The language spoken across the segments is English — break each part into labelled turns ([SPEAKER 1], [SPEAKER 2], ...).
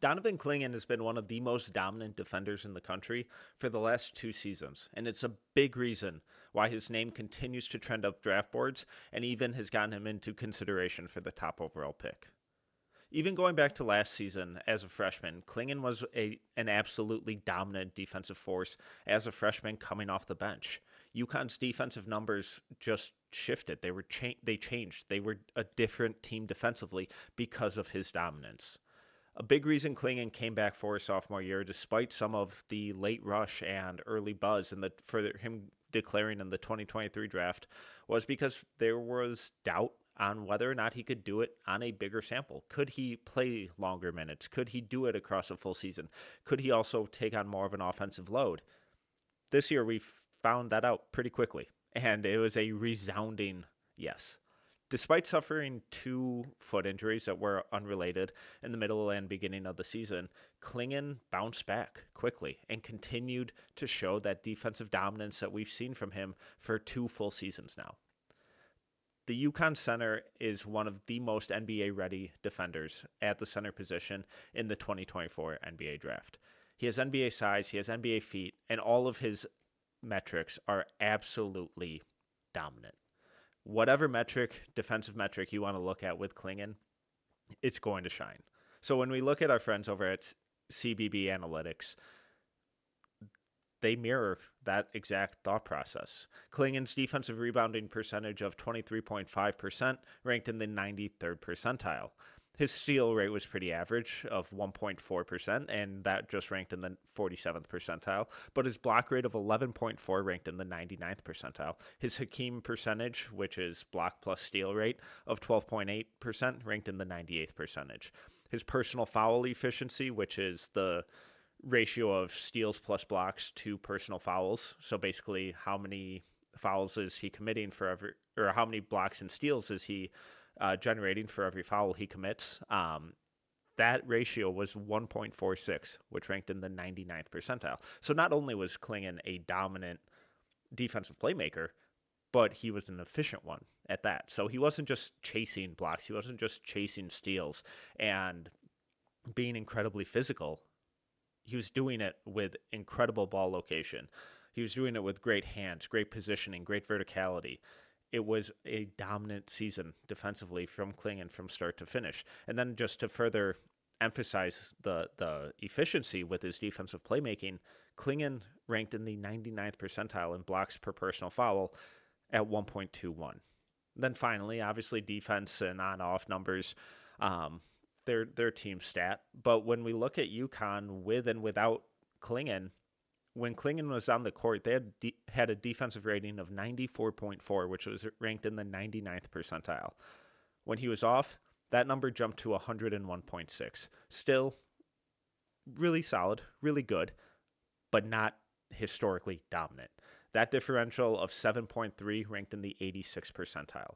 [SPEAKER 1] Donovan Clingan has been one of the most dominant defenders in the country for the last 2 seasons, and it's a big reason why his name continues to trend up draft boards and even has gotten him into consideration for the top overall pick. Even going back to last season as a freshman, Clingan was an absolutely dominant defensive force as a freshman coming off the bench. UConn's defensive numbers just shifted. They changed. They were a different team defensively because of his dominance. A big reason Clingan came back for his sophomore year, despite some of the late rush and early buzz for him declaring in the 2023 draft, was because there was doubt on whether or not he could do it on a bigger sample. Could he play longer minutes? Could he do it across a full season? Could he also take on more of an offensive load? This year, we found that out pretty quickly, and it was a resounding yes. Despite suffering 2 foot injuries that were unrelated in the middle and beginning of the season, Clingan bounced back quickly and continued to show that defensive dominance that we've seen from him for 2 full seasons now. The UConn center is one of the most NBA-ready defenders at the center position in the 2024 NBA draft. He has NBA size, he has NBA feet, and all of his metrics are absolutely dominant. Whatever defensive metric you want to look at with Clingan, it's going to shine. So when we look at our friends over at CBB Analytics, they mirror that exact thought process. Clingan's defensive rebounding percentage of 23.5% ranked in the 93rd percentile. His steal rate was pretty average of 1.4%, and that just ranked in the 47th percentile. But his block rate of 11.4 ranked in the 99th percentile. His Hakeem percentage, which is block plus steal rate, of 12.8% ranked in the 98th percentage. His personal foul efficiency, which is the ratio of steals plus blocks to personal fouls. So basically, how many fouls is he committing for every, or how many blocks and steals is he generating for every foul he commits. That ratio was 1.46, which ranked in the 99th percentile. So not only was Clingan a dominant defensive playmaker, but he was an efficient one at that. So he wasn't just chasing blocks. He wasn't just chasing steals and being incredibly physical. He was doing it with incredible ball location. He was doing it with great hands, great positioning, great verticality. It was a dominant season defensively from Clingan from start to finish. And then just to further emphasize the efficiency with his defensive playmaking, Clingan ranked in the 99th percentile in blocks per personal foul at 1.21. Then finally, obviously, defense and on-off numbers, their team stat. But when we look at UConn with and without Clingan, when Clingan was on the court, they had a defensive rating of 94.4, which was ranked in the 99th percentile. When he was off, that number jumped to 101.6. Still really solid, really good, but not historically dominant. That differential of 7.3 ranked in the 86th percentile.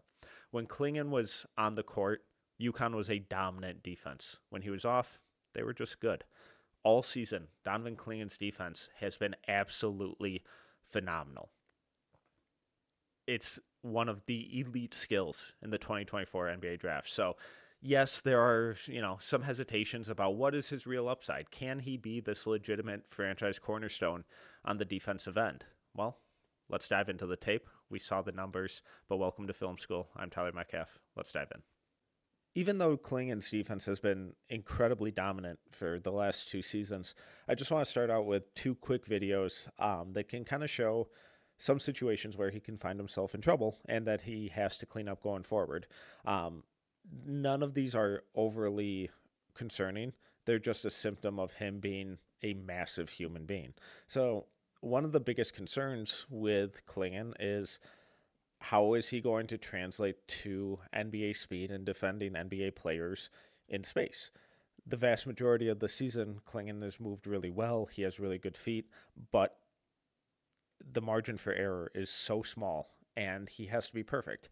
[SPEAKER 1] When Clingan was on the court, UConn was a dominant defense. When he was off, they were just good. All season, Donovan Clingan's defense has been absolutely phenomenal. It's one of the elite skills in the 2024 NBA draft. So, yes, there are, some hesitations about what is his real upside. Can he be this legitimate franchise cornerstone on the defensive end? Well, let's dive into the tape. We saw the numbers, but welcome to Film School. I'm Tyler Metcalf. Let's dive in. Even though Clingan's defense has been incredibly dominant for the last 2 seasons, I just want to start out with 2 quick videos that can kind of show some situations where he can find himself in trouble and that he has to clean up going forward. None of these are overly concerning. They're just a symptom of him being a massive human being. So one of the biggest concerns with Clingan is, how is he going to translate to NBA speed and defending NBA players in space? The vast majority of the season, Clingan has moved really well. He has really good feet, but the margin for error is so small, and he has to be perfect.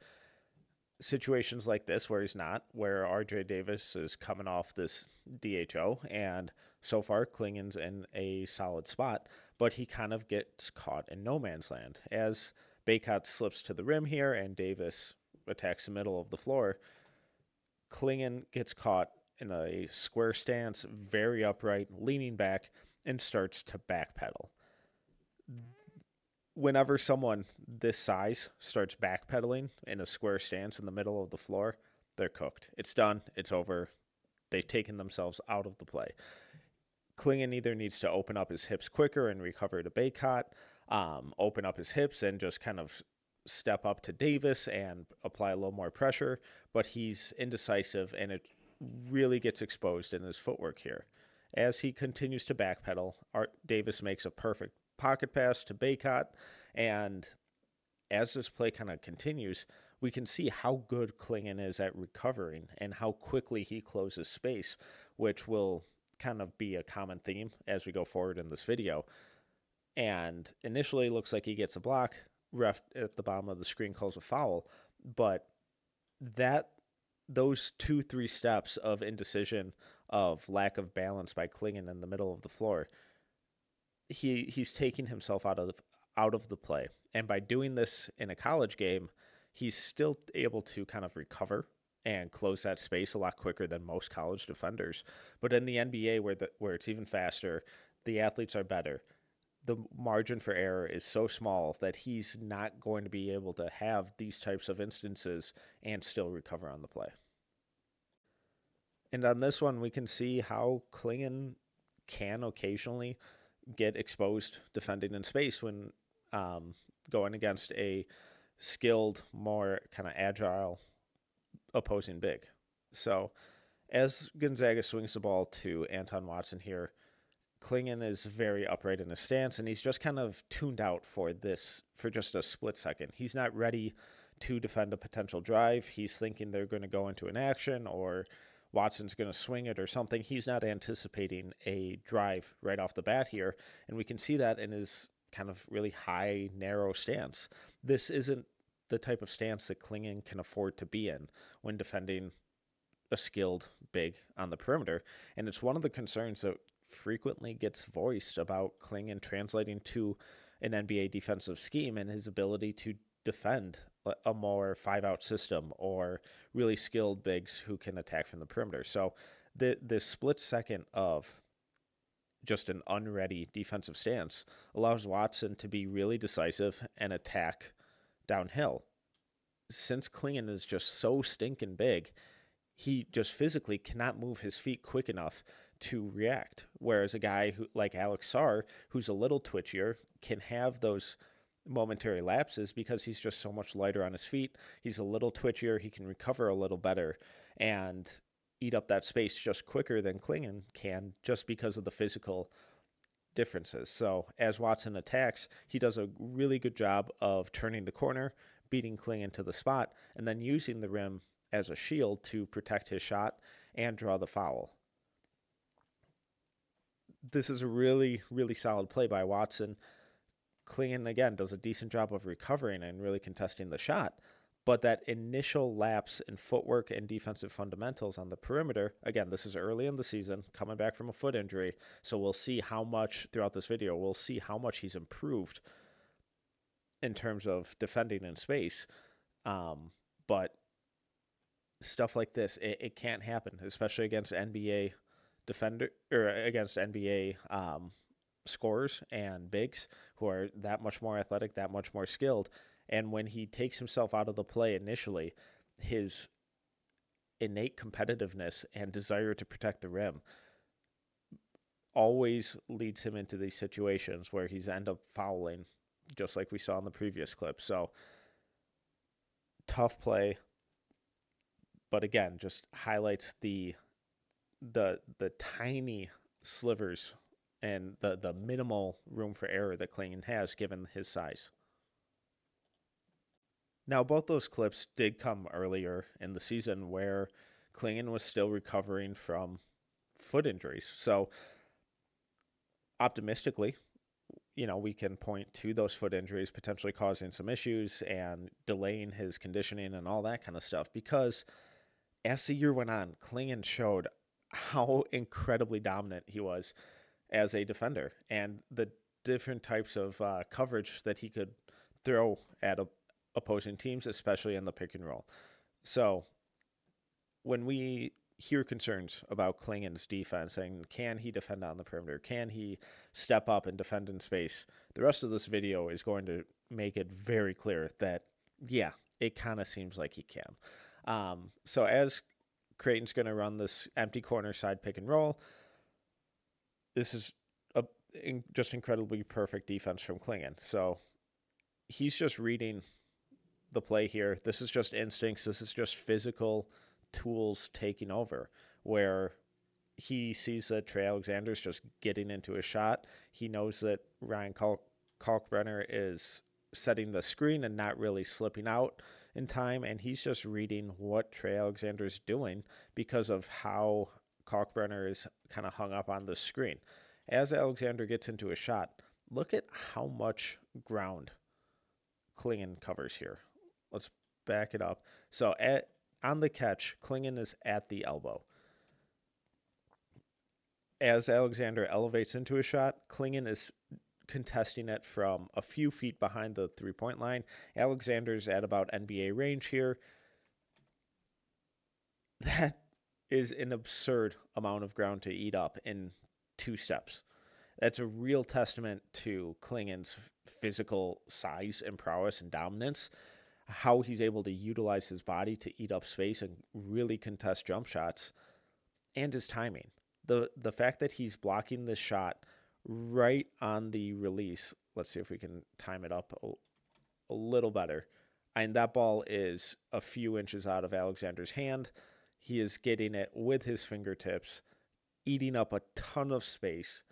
[SPEAKER 1] Situations like this where he's not, where RJ Davis is coming off this DHO, and so far Clingan's in a solid spot, but he kind of gets caught in no man's land. As Baycott slips to the rim here, and Davis attacks the middle of the floor, Clingan gets caught in a square stance, very upright, leaning back, and starts to backpedal. Whenever someone this size starts backpedaling in a square stance in the middle of the floor, they're cooked. It's done. It's over. They've taken themselves out of the play. Clingan either needs to open up his hips quicker and recover to Baycott, open up his hips and just kind of step up to Davis and apply a little more pressure, but he's indecisive, and it really gets exposed in his footwork here. As he continues to backpedal, Davis makes a perfect pocket pass to Baycott, and as this play kind of continues, we can see how good Clingan is at recovering and how quickly he closes space, which will kind of be a common theme as we go forward in this video. And initially it looks like he gets a block. Ref at the bottom of the screen calls a foul, but those 2-3 steps of indecision, of lack of balance by Clingan in the middle of the floor, he's taking himself out of the play. And by doing this in a college game, he's still able to kind of recover and close that space a lot quicker than most college defenders. But in the NBA, where it's even faster, the athletes are better. The margin for error is so small that he's not going to be able to have these types of instances and still recover on the play. And on this one, we can see how Clingan can occasionally get exposed defending in space when going against a skilled, more kind of agile opposing big. So as Gonzaga swings the ball to Anton Watson here, Clingan is very upright in his stance, and he's just kind of tuned out for just a split second. He's not ready to defend a potential drive. He's thinking they're going to go into an action or Watson's going to swing it or something. He's not anticipating a drive right off the bat here, and we can see that in his kind of really high, narrow stance. This isn't the type of stance that Clingan can afford to be in when defending a skilled big on the perimeter, and it's one of the concerns that frequently gets voiced about Clingan translating to an NBA defensive scheme and his ability to defend a more 5-out system or really skilled bigs who can attack from the perimeter. So the split second of just an unready defensive stance allows Watson to be really decisive and attack downhill. Since Clingan is just so stinking big, he just physically cannot move his feet quick enough to react. Whereas a guy like Alex Sarr, who's a little twitchier, can have those momentary lapses because he's just so much lighter on his feet. He's a little twitchier. He can recover a little better and eat up that space just quicker than Clingan can, just because of the physical differences. So as Watson attacks, he does a really good job of turning the corner, beating Clingan to the spot, and then using the rim as a shield to protect his shot and draw the foul. This is a really, really solid play by Watson. Clingan, again, does a decent job of recovering and really contesting the shot. But that initial lapse in footwork and defensive fundamentals on the perimeter, again, this is early in the season, coming back from a foot injury. So we'll see how much, throughout this video, we'll see how much he's improved in terms of defending in space. But stuff like this, it can't happen, especially against NBA against NBA scorers and bigs who are that much more athletic, that much more skilled. And when he takes himself out of the play initially, his innate competitiveness and desire to protect the rim always leads him into these situations where he's end up fouling, just like we saw in the previous clip. So tough play, but again, just highlights the tiny slivers and the minimal room for error that Clingan has given his size. Now, both those clips did come earlier in the season where Clingan was still recovering from foot injuries. So optimistically, we can point to those foot injuries potentially causing some issues and delaying his conditioning and all that kind of stuff, because as the year went on, Clingan showed how incredibly dominant he was as a defender and the different types of coverage that he could throw at opposing teams, especially in the pick and roll. So when we hear concerns about Klingan's defense and can he defend on the perimeter? Can he step up and defend in space? The rest of this video is going to make it very clear that, yeah, it kind of seems like he can. So as Creighton's going to run this empty corner side pick and roll, this is just incredibly perfect defense from Clingan. So he's just reading the play here. This is just instincts. This is just physical tools taking over, where he sees that Trey Alexander's just getting into a shot. He knows that Ryan Kalkbrenner is setting the screen and not really slipping out in time, and he's just reading what Trey Alexander's doing because of how Kalkbrenner is kind of hung up on the screen. As Alexander gets into a shot, look at how much ground Clingan covers here. Let's back it up. So on the catch, Clingan is at the elbow. As Alexander elevates into a shot, Clingan is contesting it from a few feet behind the three-point line. Alexander's at about NBA range here. That is an absurd amount of ground to eat up in 2 steps. That's a real testament to Klingan's physical size and prowess and dominance, how he's able to utilize his body to eat up space and really contest jump shots, and his timing. The fact that he's blocking this shot right on the release. Let's see if we can time it up a little better. And that ball is a few inches out of Alexander's hand. He is getting it with his fingertips, eating up a ton of space.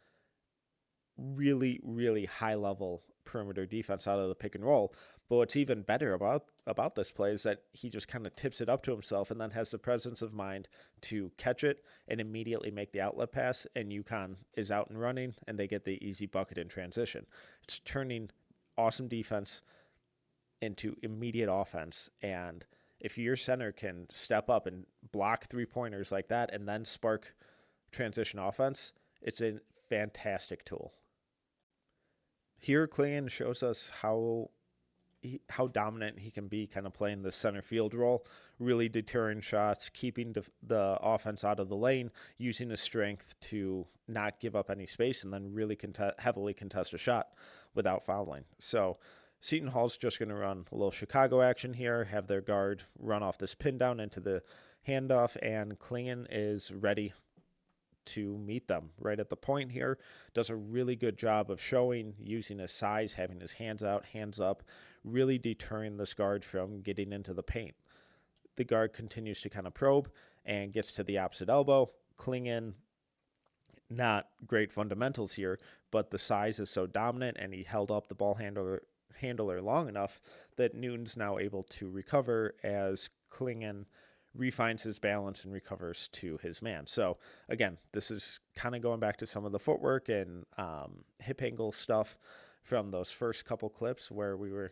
[SPEAKER 1] Really, really high-level perimeter defense out of the pick and roll. But what's even better about this play is that he just kind of tips it up to himself and then has the presence of mind to catch it and immediately make the outlet pass, and UConn is out and running, and they get the easy bucket in transition. It's turning awesome defense into immediate offense, and if your center can step up and block three-pointers like that and then spark transition offense, it's a fantastic tool. Here, Clingan shows us how dominant he can be, kind of playing the center field role, really deterring shots, keeping the offense out of the lane, using his strength to not give up any space, and then really heavily contest a shot without fouling. So Seton Hall's just going to run a little Chicago action here, have their guard run off this pin down into the handoff, and Clingan is ready to meet them right at the point here. Does a really good job of showing, using his size, having his hands out, hands up, really deterring this guard from getting into the paint. The guard continues to kind of probe and gets to the opposite elbow. Clingan, not great fundamentals here, but the size is so dominant, and he held up the ball handler long enough that Newton's now able to recover as Clingan refines his balance and recovers to his man. So again, this is kind of going back to some of the footwork and hip angle stuff from those first couple clips where we were,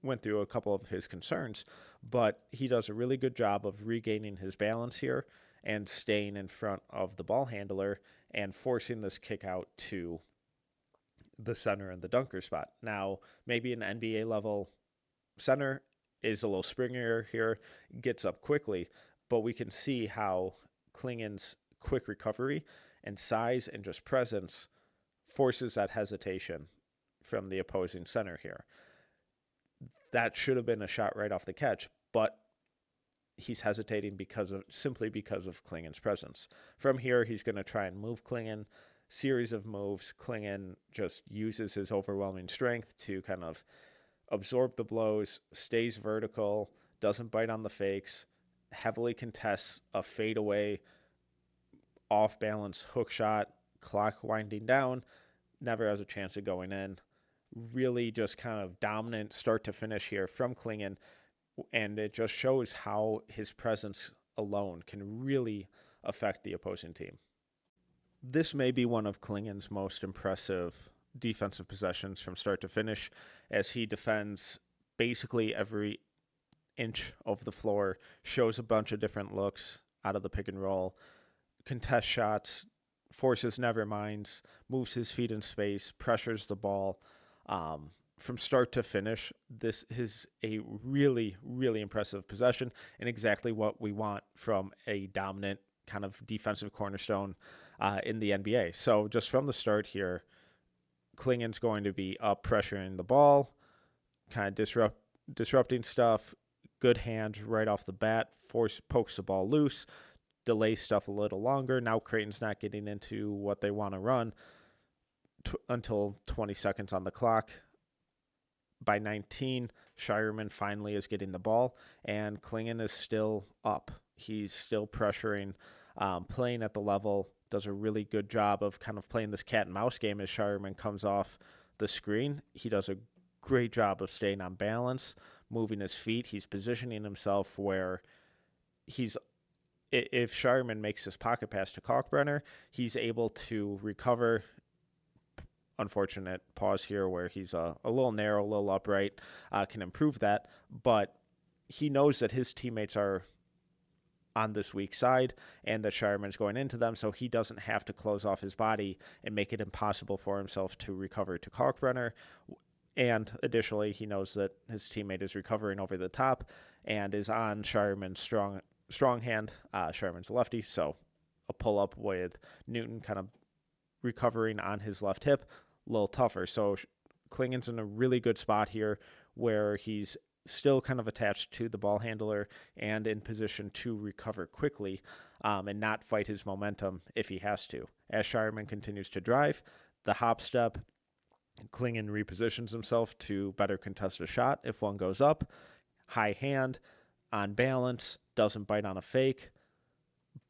[SPEAKER 1] went through a couple of his concerns, but he does a really good job of regaining his balance here and staying in front of the ball handler and forcing this kick out to the center and the dunker spot. Now, maybe an NBA level center is a little springier here, gets up quickly, but we can see how Klingan's quick recovery and size and just presence forces that hesitation from the opposing center here. That should have been a shot right off the catch, but he's hesitating simply because of Klingan's presence. From here, he's going to try and move Clingan. Series of moves. Clingan just uses his overwhelming strength to kind of absorb the blows, stays vertical, doesn't bite on the fakes, heavily contests a fadeaway, off-balance hook shot, clock winding down, never has a chance of going in. Really just kind of dominant start to finish here from Clingan, and it just shows how his presence alone can really affect the opposing team. This may be one of Klingan's most impressive defensive possessions from start to finish, as he defends basically every inch of the floor, shows a bunch of different looks out of the pick and roll, contests shots, forces never minds, moves his feet in space, pressures the ball, from start to finish, this is a really, really impressive possession and exactly what we want from a dominant kind of defensive cornerstone in the NBA. So just from the start here, Clingan's going to be up pressuring the ball, kind of disrupting stuff, good hand right off the bat, pokes the ball loose, delays stuff a little longer. Now Creighton's not getting into what they want to run until 20 seconds on the clock. By 19, Shireman finally is getting the ball, and Clingan is still up. He's still pressuring, playing at the level, does a really good job of kind of playing this cat and mouse game as Shireman comes off the screen. He does a great job of staying on balance, moving his feet. He's positioning himself where if Shireman makes his pocket pass to Kalkbrenner, he's able to recover. Unfortunate pause here where he's a little narrow, a little upright, can improve that. But he knows that his teammates are on this weak side and that Shireman's going into them, so he doesn't have to close off his body and make it impossible for himself to recover to Kalkbrenner. And additionally, he knows that his teammate is recovering over the top and is on Shireman's strong hand. Shireman's lefty, so a pull-up with Newton kind of recovering on his left hip, a little tougher. So Clingan's in a really good spot here where he's still kind of attached to the ball handler and in position to recover quickly and not fight his momentum if he has to. As Shireman continues to drive, the hop step, Clingan repositions himself to better contest a shot if one goes up. High hand, on balance, doesn't bite on a fake.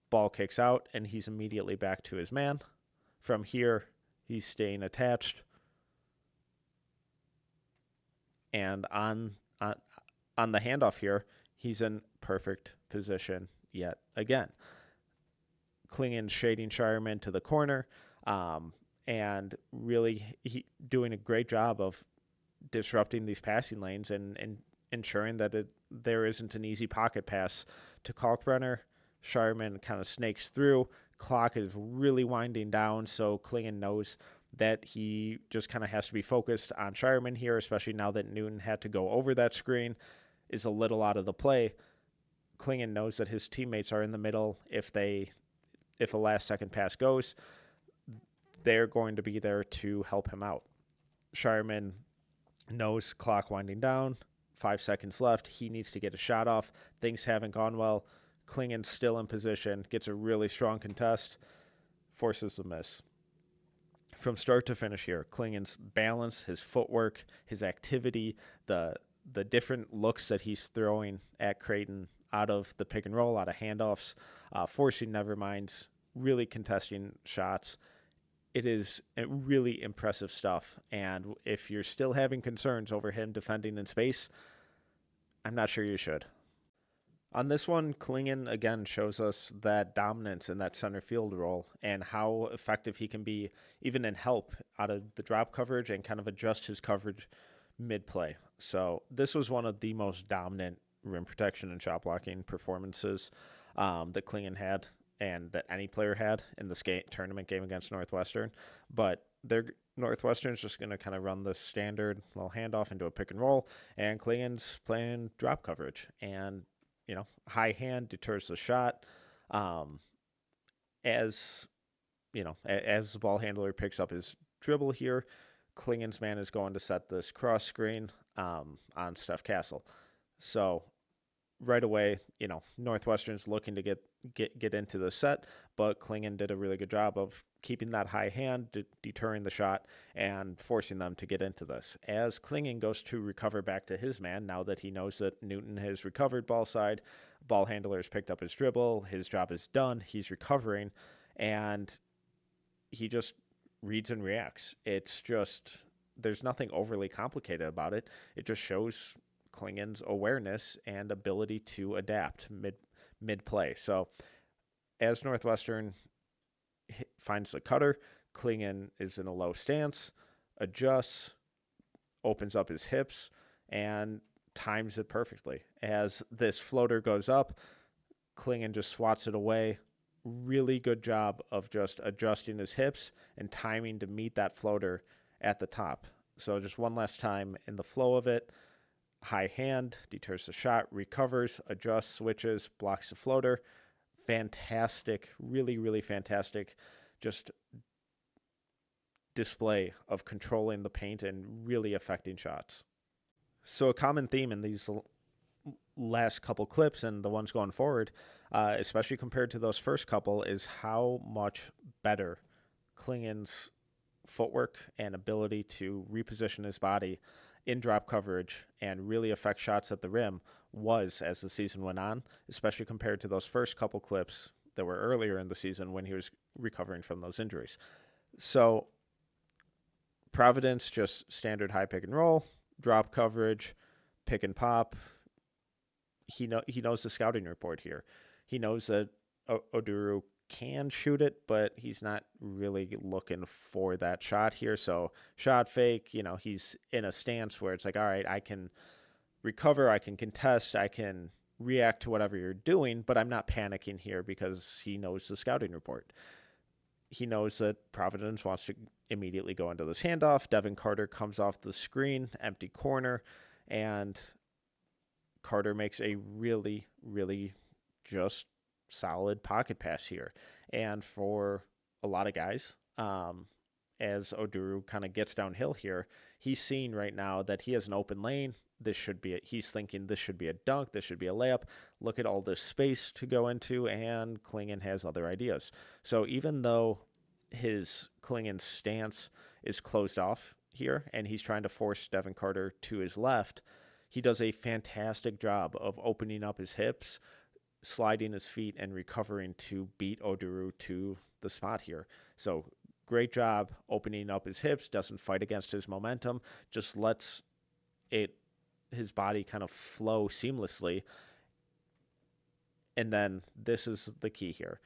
[SPEAKER 1] Ball kicks out, and he's immediately back to his man. From here, he's staying attached. And on the handoff here, he's in perfect position yet again. Clingan shading Shireman to the corner, and really doing a great job of disrupting these passing lanes and ensuring that there isn't an easy pocket pass to Kalkbrenner. Shireman kind of snakes through. Clock is really winding down, so Clingan knows that he just kind of has to be focused on Shireman here, especially now that Newton had to go over that screen, is a little out of the play. Clingan knows that his teammates are in the middle. If a last-second pass goes, they're going to be there to help him out. Shireman knows clock winding down, 5 seconds left. He needs to get a shot off. Things haven't gone well. Clingan's still in position, gets a really strong contest, forces the miss. From start to finish here, Clingan's balance, his footwork, his activity, the different looks that he's throwing at Creighton out of the pick and roll, out of handoffs, forcing neverminds, really contesting shots. It is really impressive stuff. And if you're still having concerns over him defending in space, I'm not sure you should. On this one, Clingan again shows us that dominance in that center field role and how effective he can be even in help out of the drop coverage and kind of adjust his coverage mid-play. So this was one of the most dominant rim protection and shot blocking performances that Clingan had and that any player had in this tournament game against Northwestern. But Northwestern's just going to kind of run the standard little handoff into a pick and roll, and Clingan's playing drop coverage. And high hand deters the shot. As the ball handler picks up his dribble here, Clingan's man is going to set this cross screen on Steph Castle. So right away, Northwestern's looking to get into the set, but Clingan did a really good job of keeping that high hand, deterring the shot, and forcing them to get into this. As Clingan goes to recover back to his man, now that he knows that Newton has recovered ball side, ball handler has picked up his dribble, his job is done, he's recovering, and he just reads and reacts. It's just, there's nothing overly complicated about it. It just shows Clingan's awareness and ability to adapt mid-play. So as Northwestern finds the cutter, Clingan is in a low stance, adjusts, opens up his hips, and times it perfectly. As this floater goes up, Clingan just swats it away. Really good job of just adjusting his hips and timing to meet that floater at the top. So just one last time in the flow of it. High hand, deters the shot, recovers, adjusts, switches, blocks the floater. Fantastic, really, really fantastic. Just display of controlling the paint and really affecting shots. So a common theme in these last couple clips and the ones going forward, especially compared to those first couple, is how much better Clingan's footwork and ability to reposition his body in drop coverage and really affect shots at the rim was as the season went on, especially compared to those first couple clips that were earlier in the season when he was recovering from those injuries. So Providence, just standard high pick and roll, drop coverage, pick and pop. He knows the scouting report here. He knows that Oduru can shoot it, but he's not really looking for that shot here. So shot fake, he's in a stance where it's like, all right, I can recover, I can contest, I can react to whatever you're doing, but I'm not panicking here because he knows the scouting report. He knows that Providence wants to immediately go into this handoff. Devin Carter comes off the screen, empty corner, and Carter makes a really, really just solid pocket pass here. And for a lot of guys, as Oduru kind of gets downhill here, he's seeing right now that he has an open lane. He's thinking this should be a dunk, this should be a layup. Look at all this space to go into, and Clingan has other ideas. So even though his Clingan stance is closed off here, and he's trying to force Devin Carter to his left, he does a fantastic job of opening up his hips, sliding his feet, and recovering to beat Oduru to the spot here. So great job opening up his hips, doesn't fight against his momentum, just lets his body kind of flow seamlessly. And then this is the key here.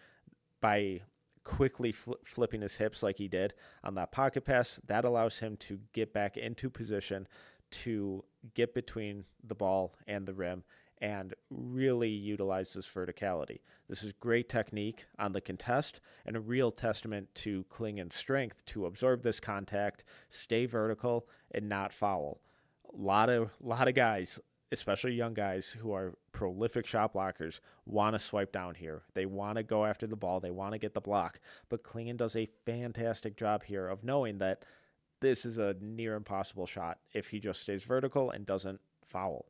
[SPEAKER 1] By quickly flipping his hips like he did on that pocket pass, that allows him to get back into position to get between the ball and the rim and really utilize this verticality. This is great technique on the contest and a real testament to Clingan's strength to absorb this contact, stay vertical, and not foul. A lot of guys, especially young guys who are prolific shot blockers, want to swipe down here. They want to go after the ball. They want to get the block. But Clingan does a fantastic job here of knowing that this is a near impossible shot if he just stays vertical and doesn't foul.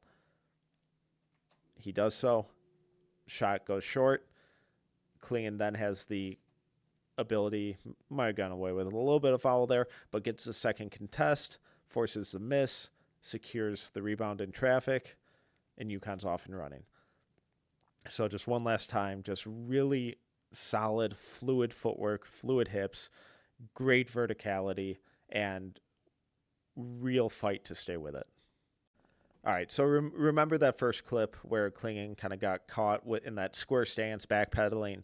[SPEAKER 1] He does so. Shot goes short. Clingan then has the ability, might have gone away with a little bit of foul there, but gets the second contest, forces the miss, secures the rebound in traffic, and UConn's off and running. So just one last time, just really solid, fluid footwork, fluid hips, great verticality, and real fight to stay with it. All right, so remember that first clip where Clingan kind of got caught in that square stance, backpedaling,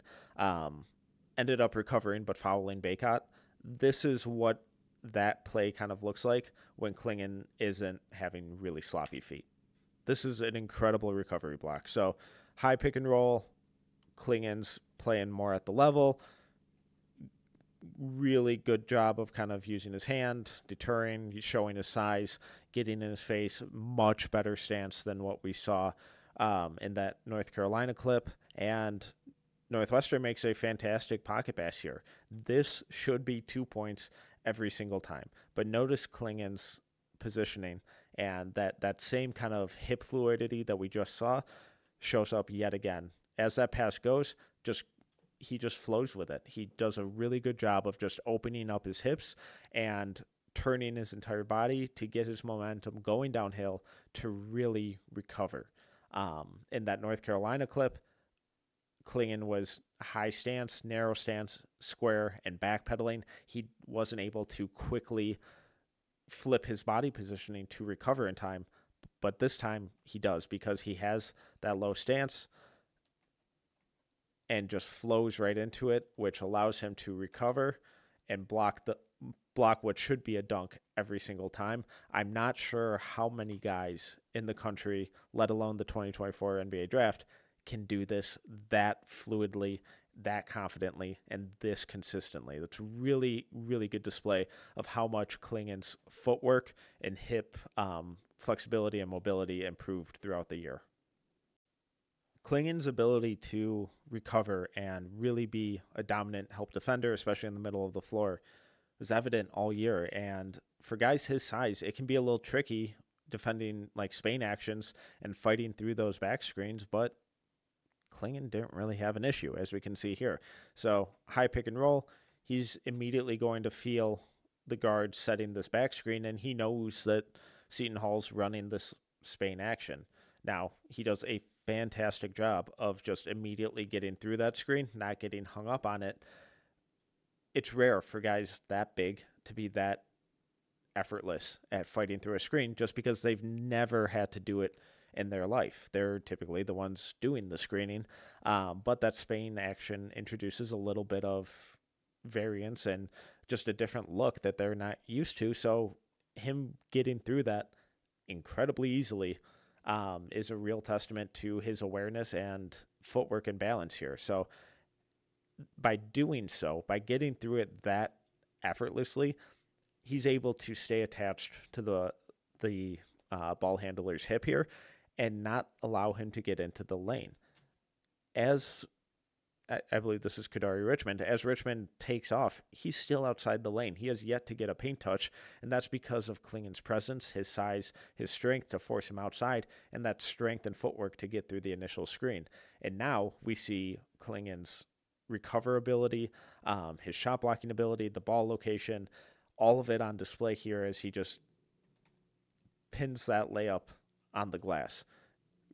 [SPEAKER 1] ended up recovering but fouling Baycott? This is what that play kind of looks like when Clingan isn't having really sloppy feet. This is an incredible recovery block. So high pick and roll, Clingan's playing more at the level. Really good job of kind of using his hand, deterring, showing his size, getting in his face. Much better stance than what we saw in that North Carolina clip. And Northwestern makes a fantastic pocket pass here. This should be 2 points every single time. But notice Clingan's positioning, and that same kind of hip fluidity that we just saw shows up yet again. As that pass goes, he just flows with it. He does a really good job of just opening up his hips and turning his entire body to get his momentum going downhill to really recover. In that North Carolina clip, Clingan was high stance, narrow stance, square, and backpedaling. He wasn't able to quickly flip his body positioning to recover in time, but this time he does because he has that low stance and just flows right into it, which allows him to recover and block what should be a dunk every single time. I'm not sure how many guys in the country, let alone the 2024 NBA draft, can do this that fluidly, that confidently and this consistently. That's really, really good display of how much Clingan's footwork and hip flexibility and mobility improved throughout the year. Clingan's ability to recover and really be a dominant help defender, especially in the middle of the floor, was evident all year. And for guys his size, it can be a little tricky defending like Spain actions and fighting through those back screens, but Clingan didn't really have an issue, as we can see here. So high pick and roll, he's immediately going to feel the guard setting this back screen, and he knows that Seton Hall's running this Spain action. Now, he does a fantastic job of just immediately getting through that screen, not getting hung up on it. It's rare for guys that big to be that effortless at fighting through a screen just because they've never had to do it in their life. They're typically the ones doing the screening, but that Spain action introduces a little bit of variance and just a different look that they're not used to. So him getting through that incredibly easily is a real testament to his awareness and footwork and balance here. So by doing so, by getting through it that effortlessly, he's able to stay attached to the ball handler's hip here and not allow him to get into the lane. As I believe this is Kadari Richmond. As Richmond takes off, he's still outside the lane. He has yet to get a paint touch, and that's because of Clingan's presence, his size, his strength to force him outside, and that strength and footwork to get through the initial screen. And now we see Clingan's recoverability, his shot blocking ability, the ball location, all of it on display here as he just pins that layup on the glass.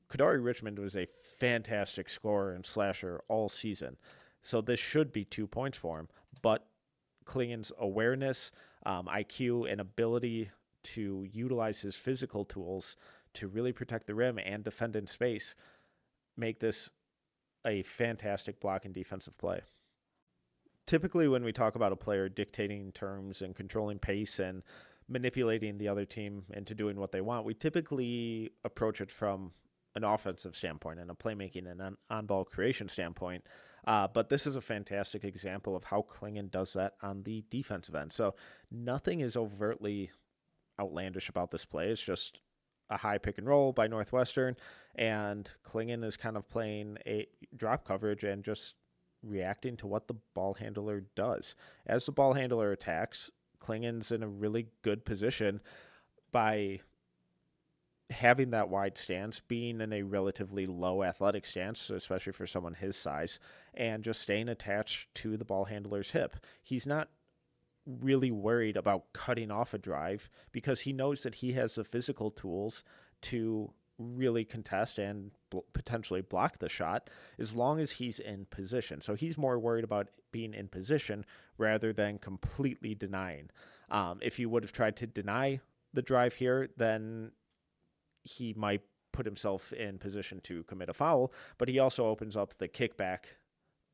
[SPEAKER 1] Kadari Richmond was a fantastic scorer and slasher all season, so this should be 2 points for him. But Clingan's awareness, IQ, and ability to utilize his physical tools to really protect the rim and defend in space make this a fantastic block and defensive play. Typically, when we talk about a player dictating terms and controlling pace and manipulating the other team into doing what they want, we typically approach it from an offensive standpoint and a playmaking and an on-ball creation standpoint. But this is a fantastic example of how Clingan does that on the defensive end. So nothing is overtly outlandish about this play. It's just a high pick and roll by Northwestern, and Clingan is kind of playing a drop coverage and just reacting to what the ball handler does. As the ball handler attacks, Clingan's in a really good position by having that wide stance, being in a relatively low athletic stance, especially for someone his size, and just staying attached to the ball handler's hip. He's not really worried about cutting off a drive because he knows that he has the physical tools to really contest and potentially block the shot as long as he's in position. So he's more worried about being in position rather than completely denying. If he would have tried to deny the drive here, then he might put himself in position to commit a foul, but he also opens up the kickback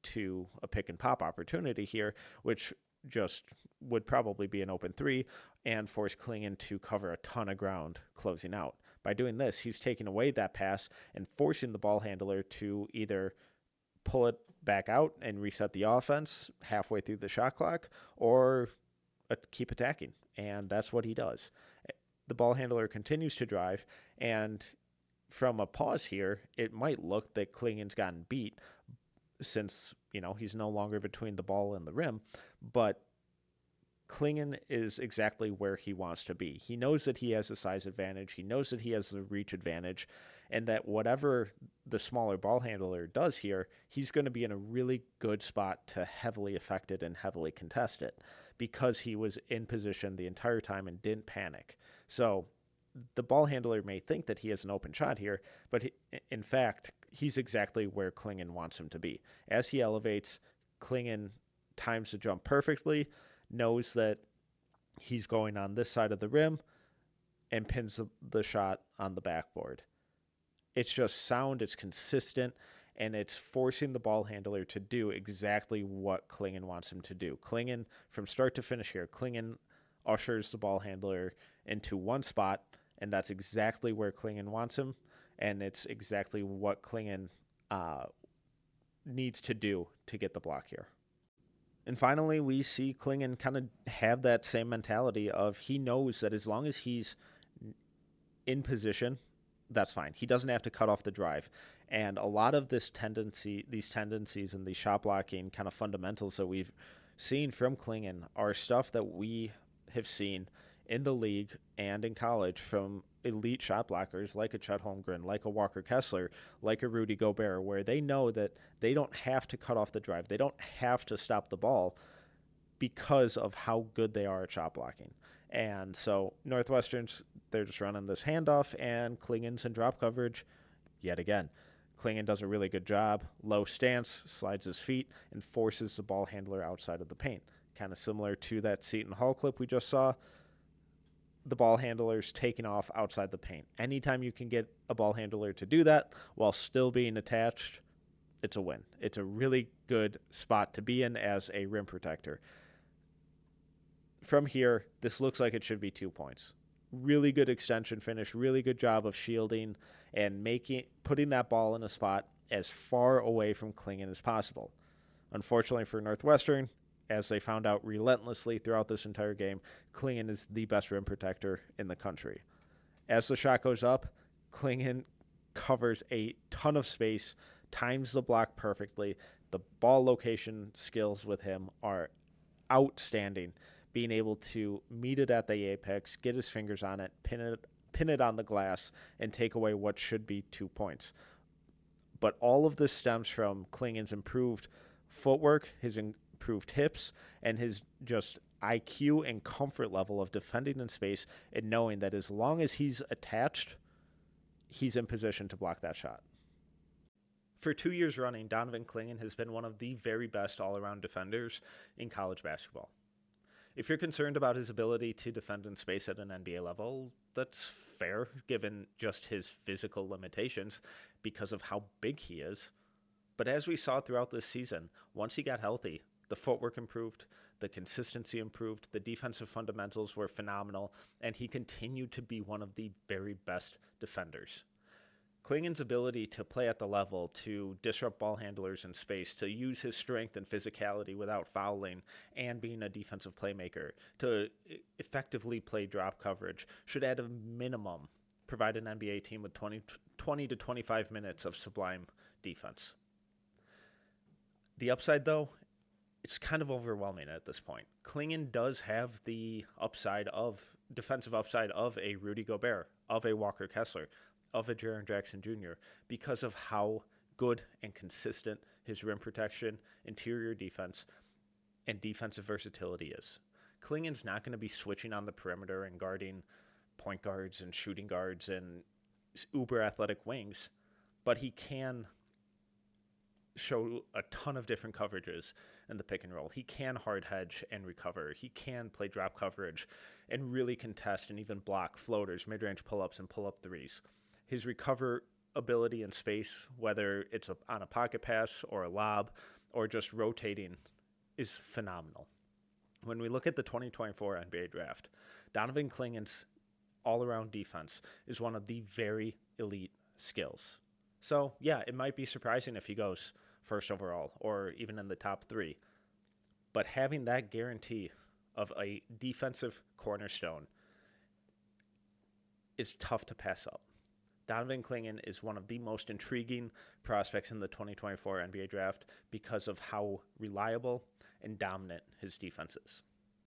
[SPEAKER 1] to a pick and pop opportunity here, which just would probably be an open three and force Clingan to cover a ton of ground closing out. By doing this, he's taking away that pass and forcing the ball handler to either pull it back out and reset the offense halfway through the shot clock or keep attacking, and that's what he does. The ball handler continues to drive, and from a pause here, it might look that Clingan's gotten beat since, he's no longer between the ball and the rim, but Clingan is exactly where he wants to be. He knows that he has a size advantage. He knows that he has the reach advantage, and that whatever the smaller ball handler does here, he's going to be in a really good spot to heavily affect it and heavily contest it because he was in position the entire time and didn't panic. So the ball handler may think that he has an open shot here, but in fact, he's exactly where Clingan wants him to be. As he elevates, Clingan times the jump perfectly, knows that he's going on this side of the rim, and pins the shot on the backboard. It's just sound, it's consistent, and it's forcing the ball handler to do exactly what Clingan wants him to do. Clingan, from start to finish here, Clingan ushers the ball handler into one spot, and that's exactly where Clingan wants him, and it's exactly what Clingan needs to do to get the block here. And finally, we see Clingan kind of have that same mentality of he knows that as long as he's in position, that's fine. He doesn't have to cut off the drive. And a lot of these tendencies and these shot blocking kind of fundamentals that we've seen from Clingan are stuff that we have seen in the league and in college from elite shot blockers like a Chet Holmgren, like a Walker Kessler, like a Rudy Gobert, where they know that they don't have to cut off the drive. They don't have to stop the ball because of how good they are at shot blocking. And so Northwestern's, they're just running this handoff, and Clingan's in drop coverage yet again. Clingan does a really good job. Low stance, slides his feet, and forces the ball handler outside of the paint. Kind of similar to that Seton Hall clip we just saw. The ball handler's taking off outside the paint. Anytime you can get a ball handler to do that while still being attached, it's a win. It's a really good spot to be in as a rim protector. From here, this looks like it should be 2 points. Really good extension finish, really good job of shielding and putting that ball in a spot as far away from Clingan as possible. Unfortunately for Northwestern, as they found out relentlessly throughout this entire game, Clingan is the best rim protector in the country. As the shot goes up, Clingan covers a ton of space, times the block perfectly. The ball location skills with him are outstanding. Being able to meet it at the apex, get his fingers on it, pin it on the glass, and take away what should be 2 points. But all of this stems from Clingan's improved footwork, his improved hips, and his just IQ and comfort level of defending in space and knowing that as long as he's attached, he's in position to block that shot. For 2 years running, Donovan Clingan has been one of the very best all-around defenders in college basketball. If you're concerned about his ability to defend in space at an NBA level, that's fair given just his physical limitations because of how big he is. But as we saw throughout this season, once he got healthy, the footwork improved, the consistency improved, the defensive fundamentals were phenomenal, and he continued to be one of the very best defenders. Clingan's ability to play at the level, to disrupt ball handlers in space, to use his strength and physicality without fouling, and being a defensive playmaker, to effectively play drop coverage, should at a minimum provide an NBA team with 20 to 25 minutes of sublime defense. The upside, though, it's kind of overwhelming at this point. Clingan does have the defensive upside of a Rudy Gobert, of a Walker Kessler, of a Jaren Jackson Jr. because of how good and consistent his rim protection, interior defense, and defensive versatility is. Clingan's not going to be switching on the perimeter and guarding point guards and shooting guards and uber athletic wings, but he can show a ton of different coverages in the pick and roll. He can hard hedge and recover. He can play drop coverage and really contest and even block floaters, mid-range pull-ups, and pull-up threes. His recover ability in space, whether it's on a pocket pass or a lob or just rotating, is phenomenal. When we look at the 2024 NBA draft, Donovan Clingan's all-around defense is one of the very elite skills. So, yeah, it might be surprising if he goes first overall or even in the top 3. But having that guarantee of a defensive cornerstone is tough to pass up. Donovan Clingan is one of the most intriguing prospects in the 2024 NBA draft because of how reliable and dominant his defense is.